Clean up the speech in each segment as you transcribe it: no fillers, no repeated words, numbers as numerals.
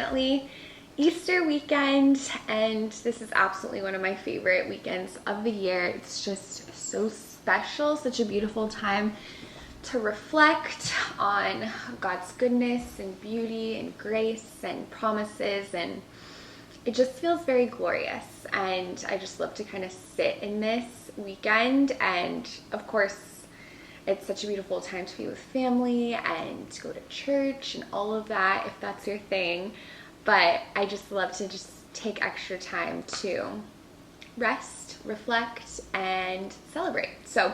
currently Easter weekend, and this is absolutely one of my favorite weekends of the year. It's just so special, such a beautiful time to reflect on God's goodness and beauty and grace and promises, and it just feels very glorious. And I just love to kind of sit in this weekend, and of course it's such a beautiful time to be with family and to go to church and all of that, if that's your thing. But I just love to just take extra time to rest, reflect, and celebrate. So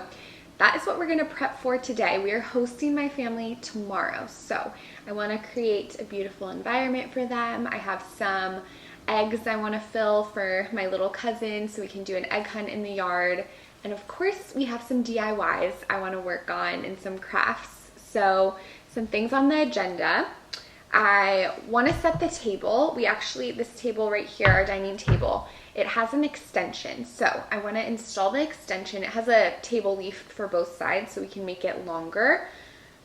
that is what we're gonna prep for today. We are hosting my family tomorrow, so I wanna create a beautiful environment for them. I have some eggs I wanna fill for my little cousin so we can do an egg hunt in the yard. And of course, we have some DIYs I wanna work on and some crafts. So some things on the agenda. I wanna set the table. This table right here, our dining table, it has an extension. So I wanna install the extension. It has a table leaf for both sides so we can make it longer.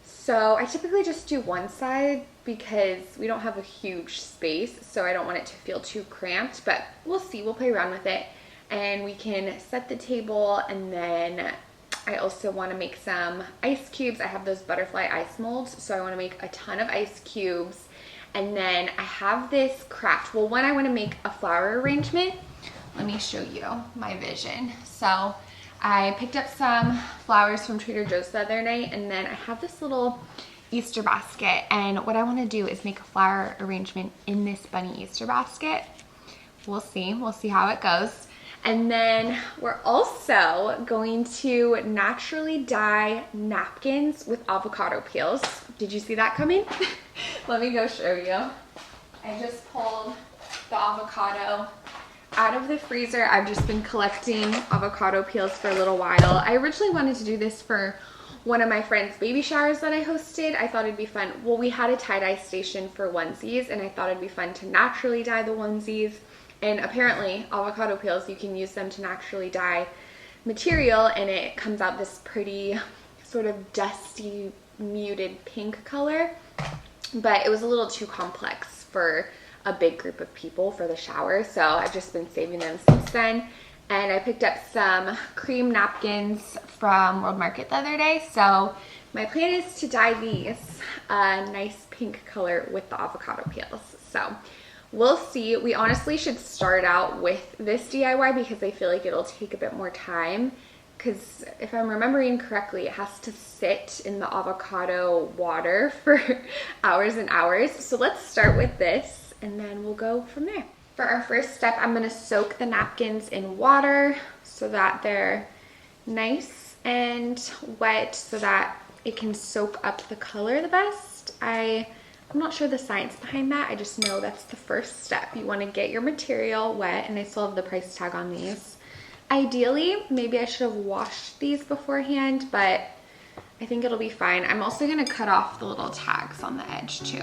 So I typically just do one side because we don't have a huge space, so I don't want it to feel too cramped, but we'll see, we'll play around with it. And we can set the table, and then I also want to make some ice cubes. I have those butterfly ice molds, so I want to make a ton of ice cubes. And then I have this craft. Well, one, I want to make a flower arrangement. Let me show you my vision. So I picked up some flowers from Trader Joe's the other night, and then I have this little Easter basket, and what I want to do is make a flower arrangement in this bunny Easter basket. We'll see how it goes. And then we're also going to naturally dye napkins with avocado peels. Did you see that coming? Let me go show you. I just pulled the avocado out of the freezer. I've just been collecting avocado peels for a little while. I originally wanted to do this for one of my friend's baby showers that I hosted. I thought it'd be fun. Well, we had a tie-dye station for onesies, and I thought it'd be fun to naturally dye the onesies. And apparently avocado peels, you can use them to naturally dye material, and it comes out this pretty sort of dusty, muted pink color. But it was a little too complex for a big group of people for the shower, so I've just been saving them since then. And I picked up some cream napkins from World Market the other day, so my plan is to dye these a nice pink color with the avocado peels. So we'll see. We honestly should start out with this DIY because I feel like it'll take a bit more time, because if I'm remembering correctly, it has to sit in the avocado water for hours and hours. So let's start with this, and then we'll go from there. For our first step, I'm gonna soak the napkins in water so that they're nice and wet so that it can soak up the color the best. I'm not sure the science behind that. I just know that's the first step. You want to get your material wet, and I still have the price tag on these. Ideally, maybe I should have washed these beforehand, but I think it'll be fine. I'm also going to cut off the little tags on the edge too.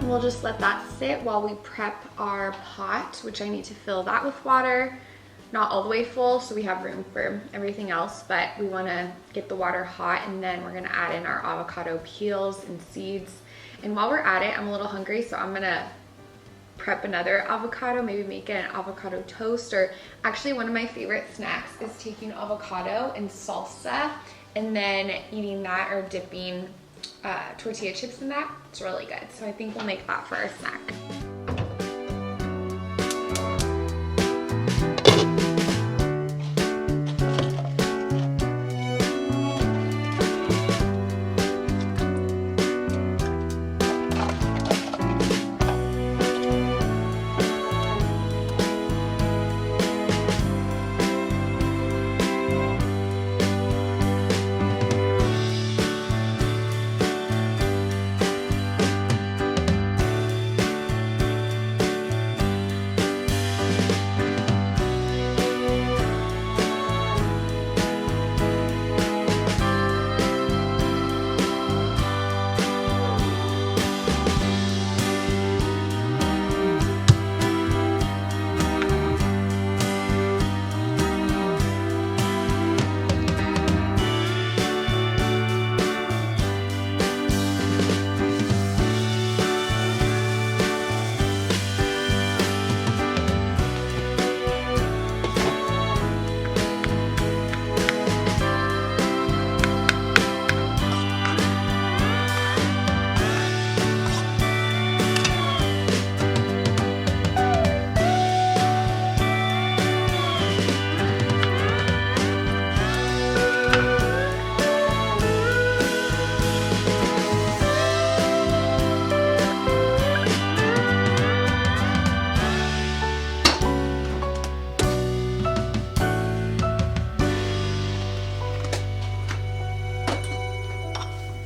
We'll just let that sit while we prep our pot, which I need to fill that with water. Not all the way full, so we have room for everything else, but we want to get the water hot, and then we're going to add in our avocado peels and seeds. And while we're at it, I'm a little hungry, so I'm going to prep another avocado, maybe make an avocado toast. Or actually, one of my favorite snacks is taking avocado and salsa and then eating that, or dipping tortilla chips in that. It's really good. So I think we'll make that for our snack.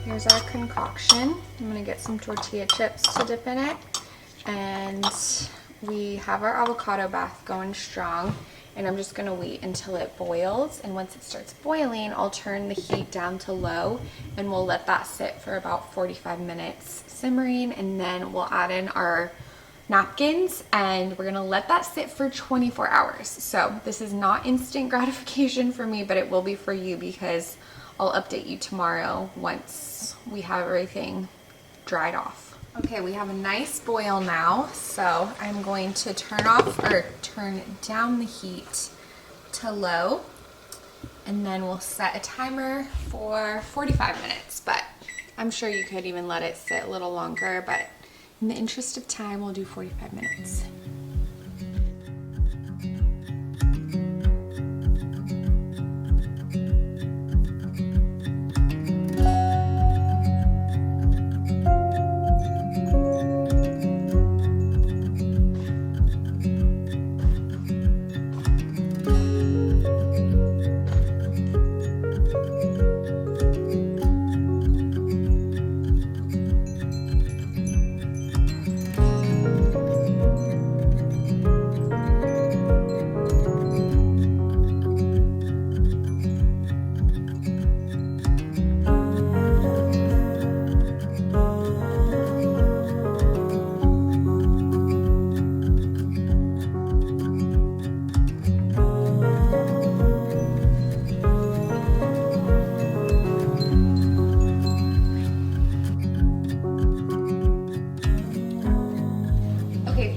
Here's our concoction. I'm gonna get some tortilla chips to dip in it. And we have our avocado bath going strong. And I'm just gonna wait until it boils. And once it starts boiling, I'll turn the heat down to low and we'll let that sit for about 45 minutes simmering. And then we'll add in our napkins and we're gonna let that sit for 24 hours. So this is not instant gratification for me, but it will be for you because I'll update you tomorrow once we have everything dried off. Okay, we have a nice boil now, so I'm going to turn down the heat to low, and then we'll set a timer for 45 minutes, but I'm sure you could even let it sit a little longer, but in the interest of time, we'll do 45 minutes.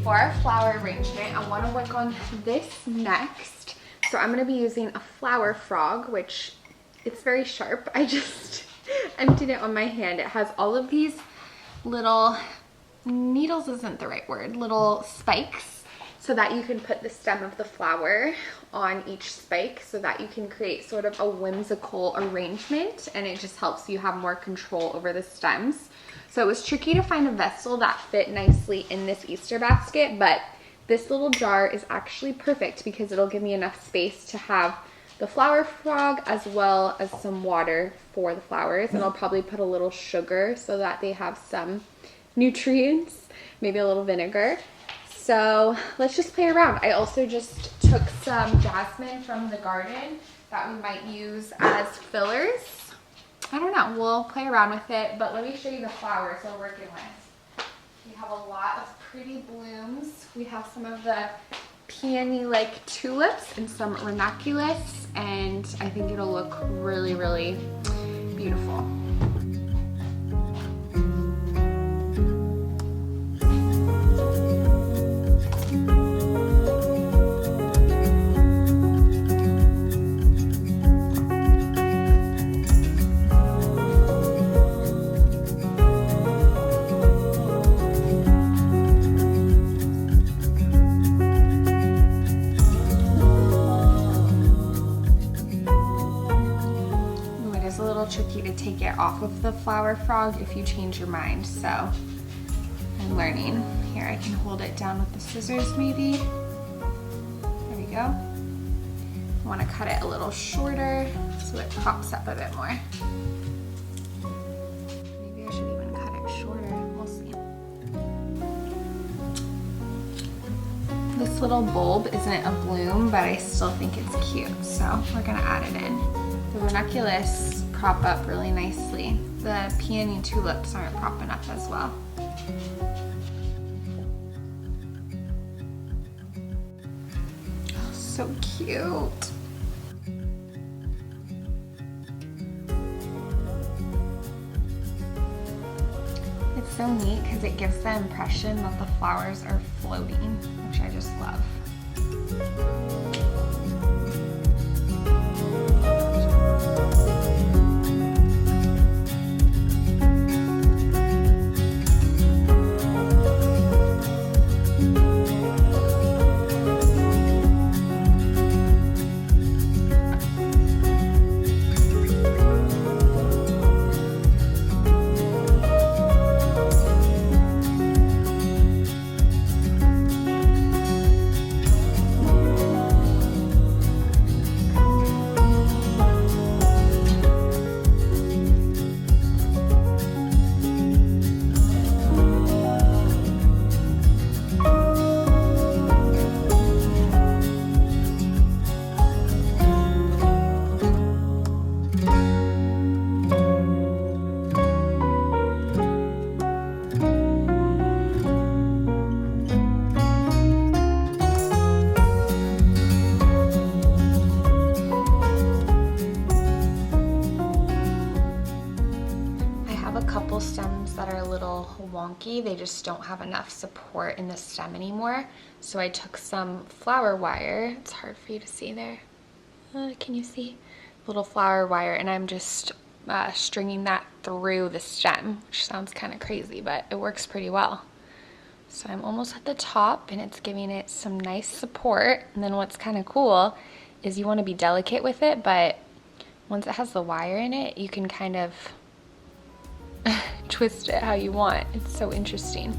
For our flower arrangement, I want to work on this next. So I'm going to be using a flower frog, which it's very sharp. I just emptied it on my hand. It has all of these little needles, isn't the right word, little spikes, so that you can put the stem of the flower on each spike so that you can create sort of a whimsical arrangement, and it just helps you have more control over the stems. So it was tricky to find a vessel that fit nicely in this Easter basket, but this little jar is actually perfect because it'll give me enough space to have the flower frog as well as some water for the flowers. And I'll probably put a little sugar so that they have some nutrients, maybe a little vinegar. So let's just play around. I also just took some jasmine from the garden that we might use as fillers. I don't know, we'll play around with it, but let me show you the flowers we're working with. We have a lot of pretty blooms. We have some of the peony-like tulips and some ranunculus, and I think it'll look really, really beautiful. Tricky to take it off of the flower frog if you change your mind, so I'm learning. Here, I can hold it down with the scissors maybe. There we go. I want to cut it a little shorter so it pops up a bit more. Maybe I should even cut it shorter, we'll see. This little bulb isn't a bloom, but I still think it's cute, so we're gonna add it in. The ranunculus crop up really nicely. The peony tulips aren't propping up as well. Oh, so cute. It's so neat because it gives the impression that the flowers are floating, which I just love. stems that are a little wonky. They just don't have enough support in the stem anymore. So I took some flower wire. It's hard for you to see there. Can you see? Little flower wire, and I'm just stringing that through the stem, which sounds kind of crazy, but it works pretty well. So I'm almost at the top, and it's giving it some nice support. And then what's kind of cool is you want to be delicate with it, but once it has the wire in it, you can kind of twist it how you want. It's so interesting.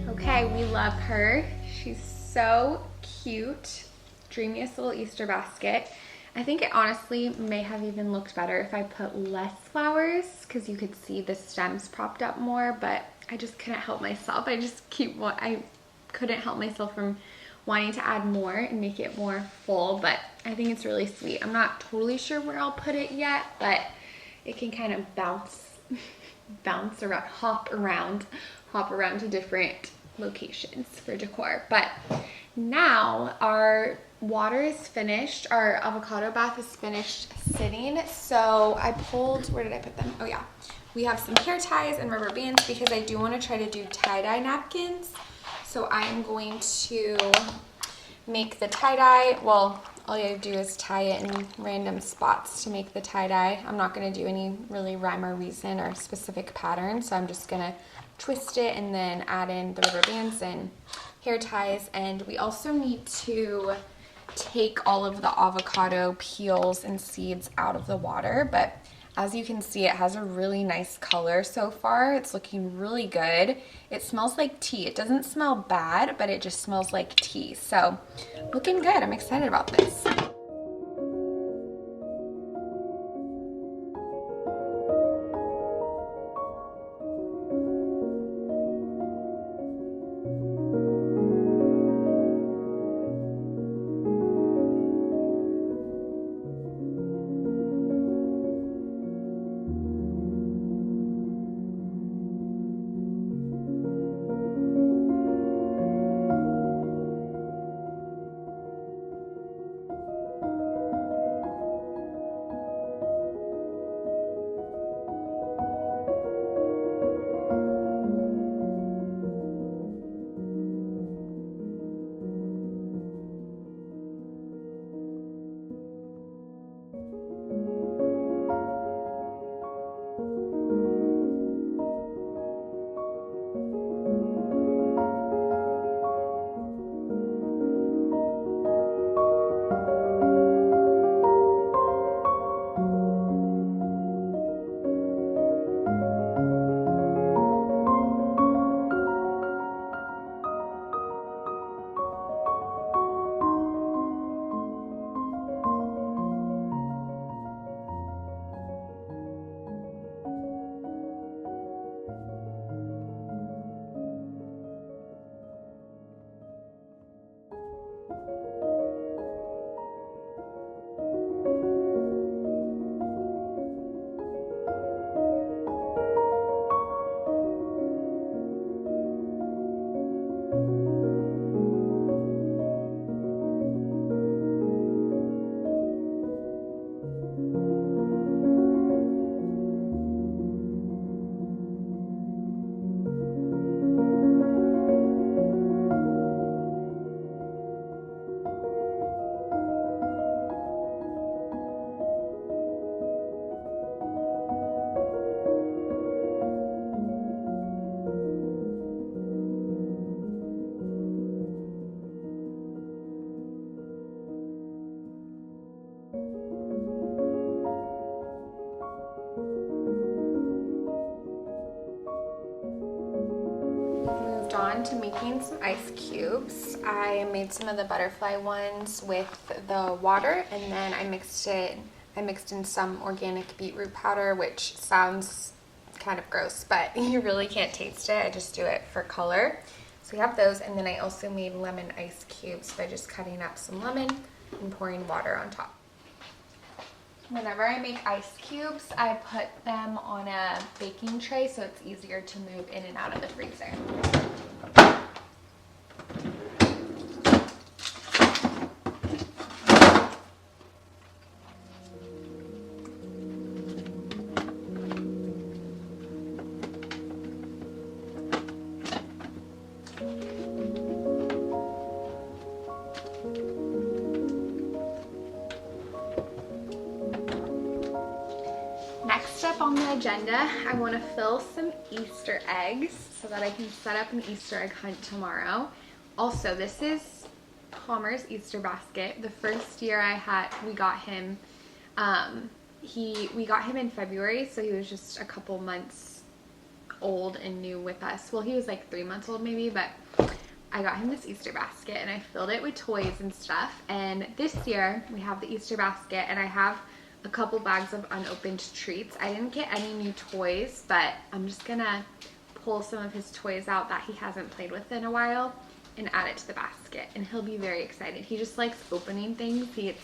Okay, we love her. She's so cute. Dreamiest little Easter basket. I think it honestly may have even looked better if I put less flowers, because you could see the stems propped up more, but I just couldn't help myself. I couldn't help myself from wanting to add more and make it more full, but I think it's really sweet. I'm not totally sure where I'll put it yet, but it can kind of bounce around, hop around to different locations for decor. But now our water is finished. Our avocado bath is finished sitting. So I pulled, where did I put them? Oh yeah. We have some hair ties and rubber bands because I do want to try to do tie-dye napkins. So I am going to make the tie-dye. Well, all you have to do is tie it in random spots to make the tie-dye. I'm not going to do any really rhyme or reason or specific pattern. So I'm just going to twist it and then add in the rubber bands and hair ties. And we also need to take all of the avocado peels and seeds out of the water, but as you can see, it has a really nice color so far. It's looking really good. It smells like tea. It doesn't smell bad, but it just smells like tea. So looking good. I'm excited about this. On to making some ice cubes. I made some of the butterfly ones with the water, and then I mixed in some organic beetroot powder, which sounds kind of gross, but you really can't taste it. I just do it for color. So we have those, and then I also made lemon ice cubes by just cutting up some lemon and pouring water on top. Whenever I make ice cubes, I put them on a baking tray so it's easier to move in and out of the freezer. agenda, I want to fill some Easter eggs so that I can set up an Easter egg hunt tomorrow. Also, this is Palmer's Easter basket. The first year we got him, we got him in February, so he was just a couple months old and new with us. Well, he was like 3 months old maybe, but I got him this Easter basket and I filled it with toys and stuff. And this year we have the Easter basket and I have a couple bags of unopened treats. I didn't get any new toys, but I'm just gonna pull some of his toys out that he hasn't played with in a while and add it to the basket, and he'll be very excited. He just likes opening things. He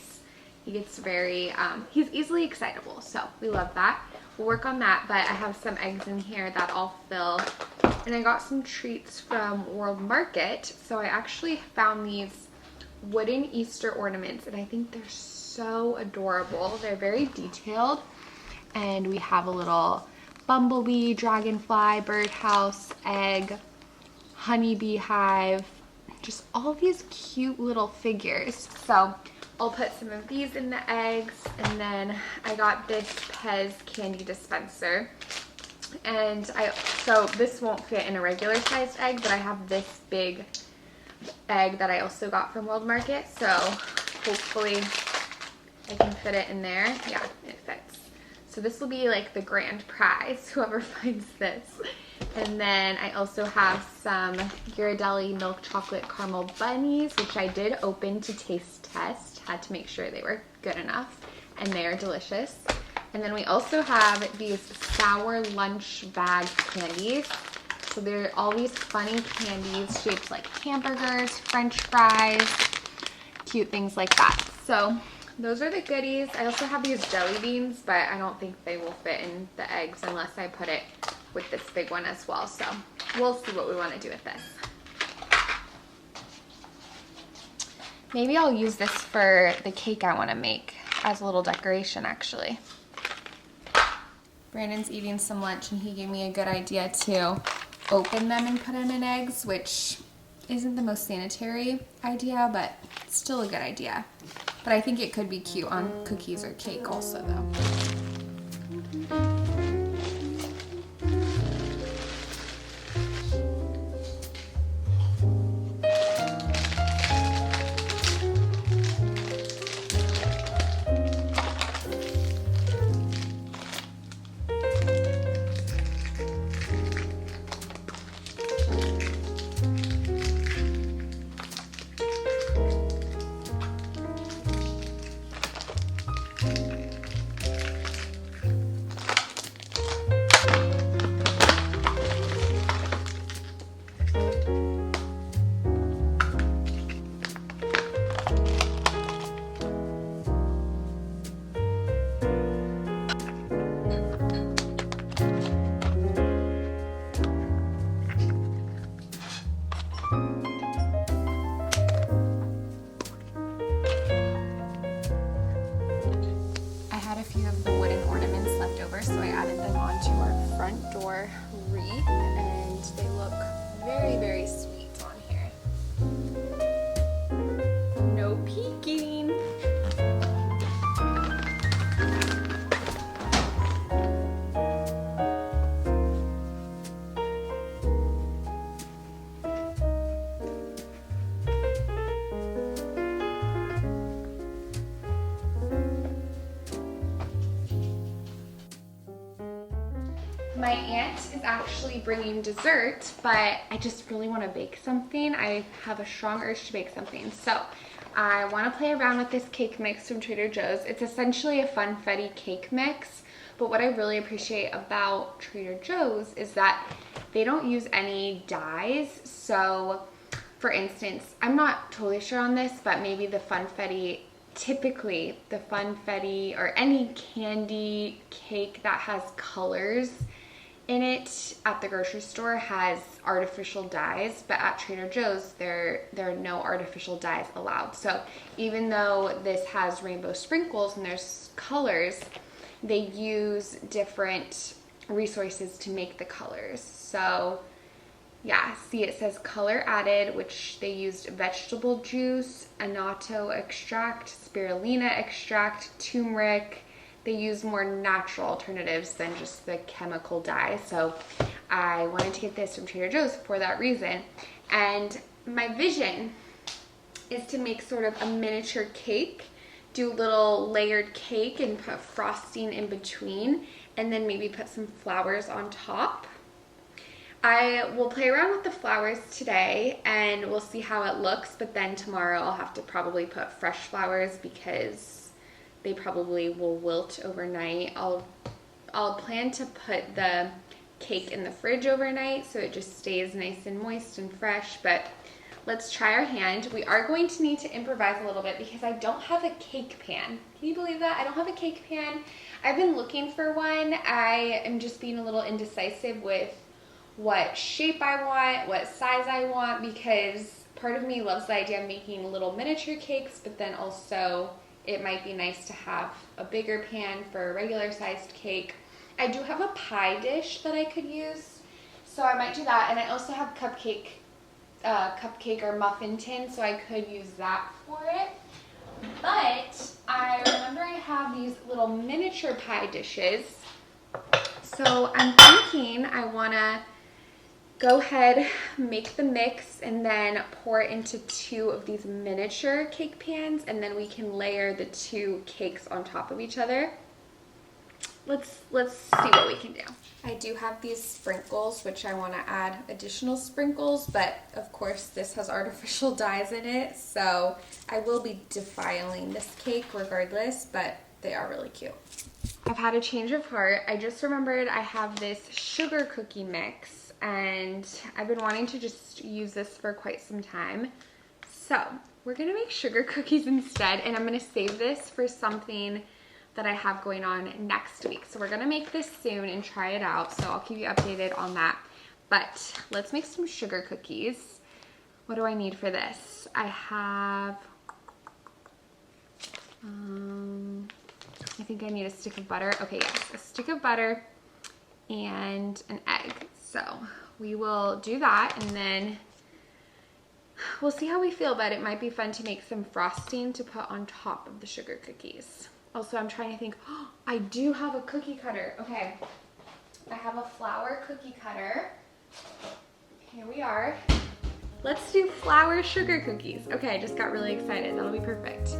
gets very, he's easily excitable, so we love that. We'll work on that, but I have some eggs in here that I'll fill. And I got some treats from World Market. So I actually found these wooden Easter ornaments, and I think they're so adorable. They're very detailed, and we have a little bumblebee, dragonfly, birdhouse, egg, honeybee hive, just all these cute little figures. So I'll put some of these in the eggs, and then I got this Pez candy dispenser. And so this won't fit in a regular sized egg, but I have this big egg that I also got from World Market, so hopefully I can fit it in there. Yeah, it fits. So this will be like the grand prize, whoever finds this. And then I also have some Ghirardelli milk chocolate caramel bunnies, which I did open to taste test. Had to make sure they were good enough, and they are delicious. And then we also have these sour lunch bag candies. So they're all these funny candies shaped like hamburgers, french fries, cute things like that. So those are the goodies. I also have these jelly beans, but I don't think they will fit in the eggs unless I put it with this big one as well. So we'll see what we want to do with this. Maybe I'll use this for the cake I want to make as a little decoration, actually. Brandon's eating some lunch and he gave me a good idea to open them and put them in eggs, which isn't the most sanitary idea, but still a good idea. But I think it could be cute on cookies or cake also, though. So I added them onto our front door wreath, and they look very, very sweet on here. No peeking. My aunt is actually bringing dessert, but I just really want to bake something. I have a strong urge to bake something. So I want to play around with this cake mix from Trader Joe's. It's essentially a funfetti cake mix, but what I really appreciate about Trader Joe's is that they don't use any dyes. So for instance, I'm not totally sure on this, but maybe the funfetti, typically the funfetti or any candy cake that has colors in it at the grocery store has artificial dyes, but at Trader Joe's there are no artificial dyes allowed. So even though this has rainbow sprinkles and there's colors, they use different resources to make the colors. So yeah, see, it says color added, which they used vegetable juice, annatto extract, spirulina extract, turmeric, they use more natural alternatives than just the chemical dye. So I wanted to get this from Trader Joe's for that reason. And my vision is to make sort of a miniature cake, do a little layered cake and put frosting in between, and then maybe put some flowers on top. I will play around with the flowers today and we'll see how it looks, but then tomorrow I'll have to probably put fresh flowers because they probably will wilt overnight. I'll plan to put the cake in the fridge overnight so it just stays nice and moist and fresh, but let's try our hand. We are going to need to improvise a little bit because I don't have a cake pan. Can you believe that? I don't have a cake pan. I've been looking for one. I am just being a little indecisive with what shape I want, what size I want, because part of me loves the idea of making little miniature cakes, but then also it might be nice to have a bigger pan for a regular sized cake. I do have a pie dish that I could use, so I might do that. And I also have cupcake or muffin tin, so I could use that for it. But I remember I have these little miniature pie dishes, so I'm thinking I want to go ahead, make the mix, and then pour it into 2 of these miniature cake pans, and then we can layer the 2 cakes on top of each other. Let's see what we can do. I do have these sprinkles, which I want to add additional sprinkles, but of course this has artificial dyes in it, so I will be defiling this cake regardless, but they are really cute. I've had a change of heart. I just remembered I have this sugar cookie mix, and I've been wanting to just use this for quite some time. So we're gonna make sugar cookies instead, and I'm gonna save this for something that I have going on next week. So we're gonna make this soon and try it out, so I'll keep you updated on that. But let's make some sugar cookies. What do I need for this? I have, I think I need a stick of butter. Okay, yes, a stick of butter and an egg. So we will do that, and then we'll see how we feel, but it might be fun to make some frosting to put on top of the sugar cookies. Also, I'm trying to think, oh, I do have a cookie cutter. Okay, I have a flour cookie cutter. Here we are. Let's do flour sugar cookies. Okay, I just got really excited. That'll be perfect.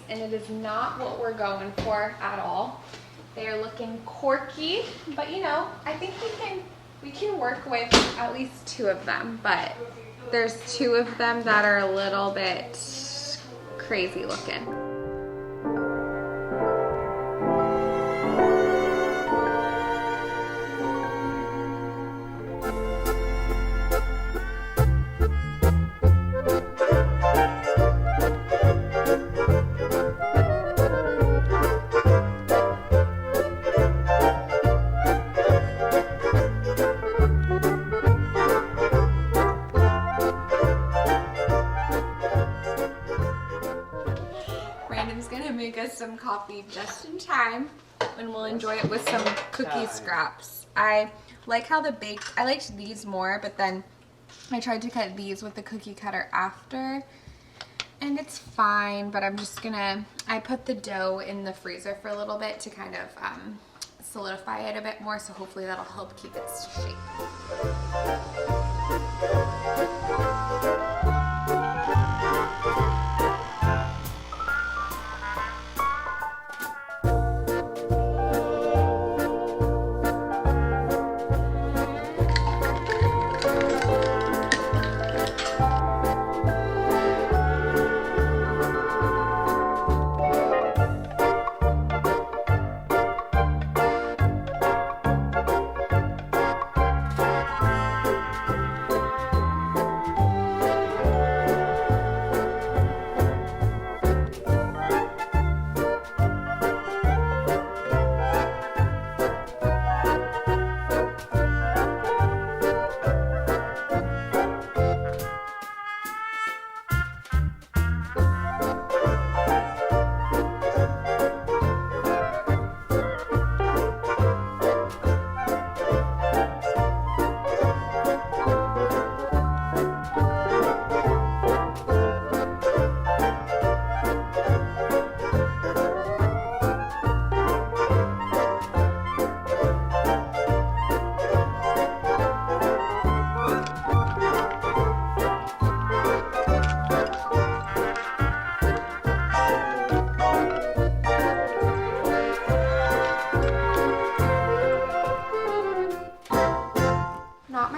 And it is not what we're going for at all. They're looking corky, but you know, I think we can work with at least 2 of them, but there's 2 of them that are a little bit crazy looking. us some coffee just in time, and we'll enjoy it with some cookie scraps. I like how I liked these more, but then I tried to cut these with the cookie cutter after, and it's fine, but I'm just gonna, I put the dough in the freezer for a little bit to kind of solidify it a bit more, so hopefully that'll help keep its shape.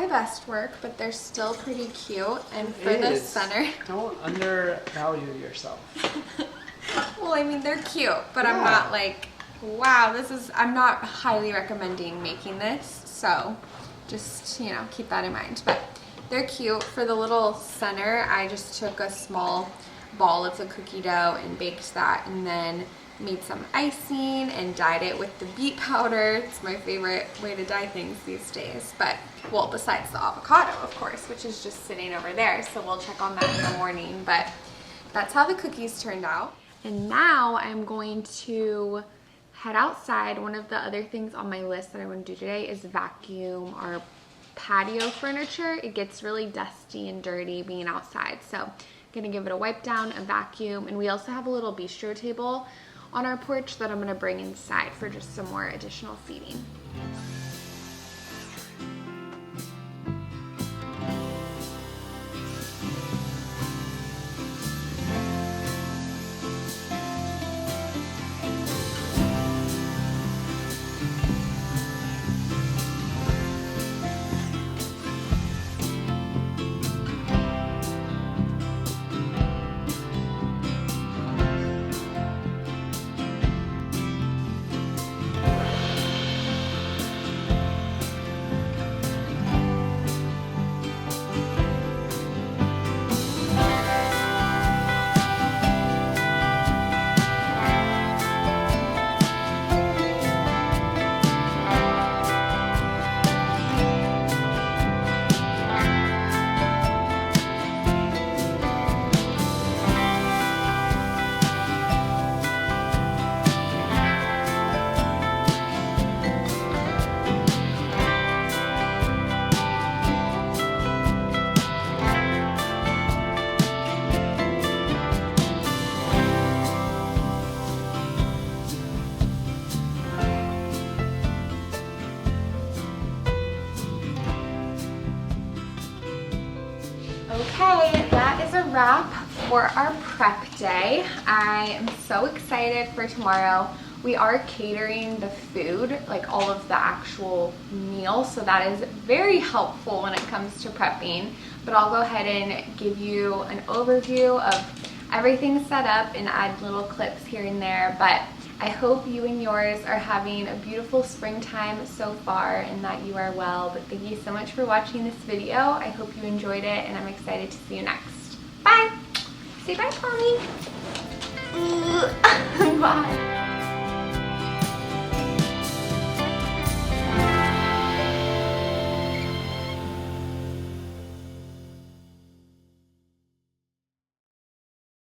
Best work, but they're still pretty cute. And for the center, don't undervalue yourself. Well, I mean, they're cute, but I'm not like, wow, I'm not highly recommending making this, so just, you know, keep that in mind. But they're cute. For the little center, I just took a small ball of the cookie dough and baked that, and then made some icing and dyed it with the beet powder. It's my favorite way to dye things these days. But, well, besides the avocado, of course, which is just sitting over there. So we'll check on that in the morning. But that's how the cookies turned out. And now I'm going to head outside. One of the other things on my list that I want to do today is vacuum our patio furniture. It gets really dusty and dirty being outside. So I'm gonna give it a wipe down, a vacuum. And we also have a little bistro table on our porch that I'm gonna bring inside for just some more additional seating. Okay, that is a wrap for our prep day. I am so excited for tomorrow. We are catering the food, like all of the actual meals, so that is very helpful when it comes to prepping. But I'll go ahead and give you an overview of everything set up and add little clips here and there. But I hope you and yours are having a beautiful springtime so far and that you are well. But thank you so much for watching this video. I hope you enjoyed it, and I'm excited to see you next. Bye! Say bye, Polly! Bye!